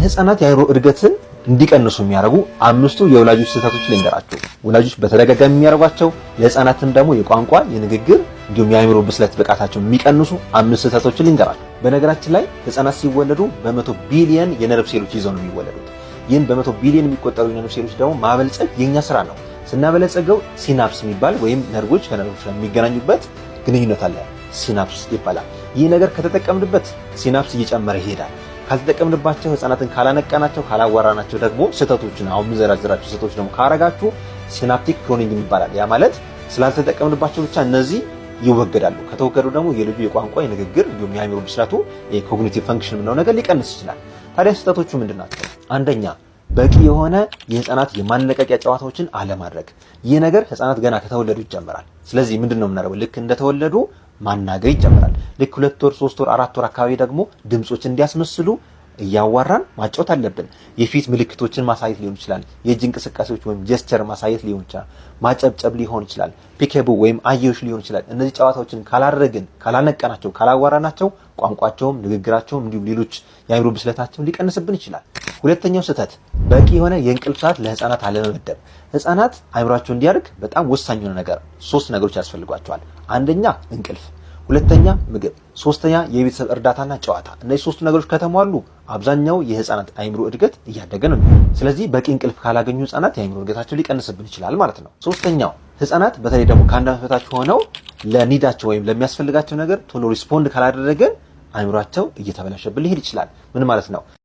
የህፃናት የአእምሮ እድገትን እንዲቀንሱ የሚያደርጉ አምስቱ የወላጆች ስህተቶች ልንገራችሁ። ወላጆች በተደጋጋሚ የሚያደርጓቸው ለህፃናትም ደግሞ የቋንቋ የንግግር እንዲሁም የአእምሮ ብስለት ብቃታቸው የሚቀንሱ አምስት ስህተቶችን ልንገራችሁ። በነገራችን ላይ ህፃናት ሲወለዱ በ100 ቢሊየን የነርቭ ሴሎች ይዘው ነው የሚወለዱት። ይህን በ100 ቢሊየን የሚቆጠሩ የነርቭ ሴሎች ደግሞ ማበልጸግ የኛ ስራ ነው። ስናበለጸገው ሲናፕስ የሚባል ወይም ነርቮች ከነርቮች ጋር የሚገናኙበት ግንኙነት አለ፣ ሲናፕስ ይባላል። ይህ ነገር ከተጠቀምንበት ሲናፕስ እየጨመረ ይሄዳል። ካልተጠቀምንባቸው ህፃናትን ካላነቃናቸው ካላዋራናቸው ደግሞ ስህተቶችን አሁን ምዘራዝራችሁ ስህተቶች ደግሞ ካረጋችሁ ሲናፕቲክ ክሎኒንግ ይባላል። ያ ማለት ስላልተጠቀምንባቸው ብቻ እነዚህ ይወገዳሉ። ከተወገዱ ደግሞ የልጁ የቋንቋ የንግግር እንዲሁም የአእምሮ ብስለቱ የኮግኒቲቭ ፈንክሽን ምንለው ነገር ሊቀንስ ይችላል። ታዲያ ስህተቶቹ ምንድናቸው? አንደኛ በቂ የሆነ የህፃናት የማነቃቂያ ጨዋታዎችን አለማድረግ። ይህ ነገር ህፃናት ገና ከተወለዱ ይጀምራል። ስለዚህ ምንድነው የምናደርገው? ልክ እንደተወለዱ ማናገር ይጀምራል። ልክ 2 ወር 3 ወር 4 ወር አካባቢ ደግሞ ድምጾች እንዲያስመስሉ እያዋራን ማጫወት አለብን። የፊት ምልክቶችን ማሳየት ሊሆን ይችላል። የእጅ እንቅስቃሴዎች ወይም ጀስቸር ማሳየት ሊሆን ይችላል። ማጨብጨብ ሊሆን ይችላል። ፒኬቡ ወይም አየሽ ሊሆን ይችላል። እነዚህ ጨዋታዎችን ካላደረግን ካላነቃናቸው ካላዋራናቸው ቋንቋቸውም ንግግራቸውም እንዲሁም ሌሎች የአእምሮ ብስለታቸው ሊቀንስብን ይችላል። ሁለተኛው ስህተት በቂ የሆነ የእንቅልፍ ሰዓት ለህፃናት አለመመደብ። ህፃናት አእምሯቸው እንዲያድግ በጣም ወሳኝ የሆነ ነገር 3 ነገሮች ያስፈልጓቸዋል። አንደኛ እንቅልፍ፣ ሁለተኛ ምግብ፣ ሶስተኛ የቤተሰብ እርዳታና ጨዋታ። እነዚህ 3 ነገሮች ከተሟሉ አብዛኛው የህፃናት አእምሮ እድገት እያደገ ነው። ስለዚህ በቂ እንቅልፍ ካላገኙ ህፃናት የአእምሮ እድገታቸው ሊቀንስብን ይችላል ማለት ነው። ሶስተኛው ህፃናት በተለይ ደግሞ ከአንድ ዓመት በታች ሆነው ለኒዳቸው ወይም ለሚያስፈልጋቸው ነገር ቶሎ ሪስፖንድ ካላደረገን አእምሯቸው እየተበላሸብን ሊሄድ ይችላል። ምን ማለት ነው?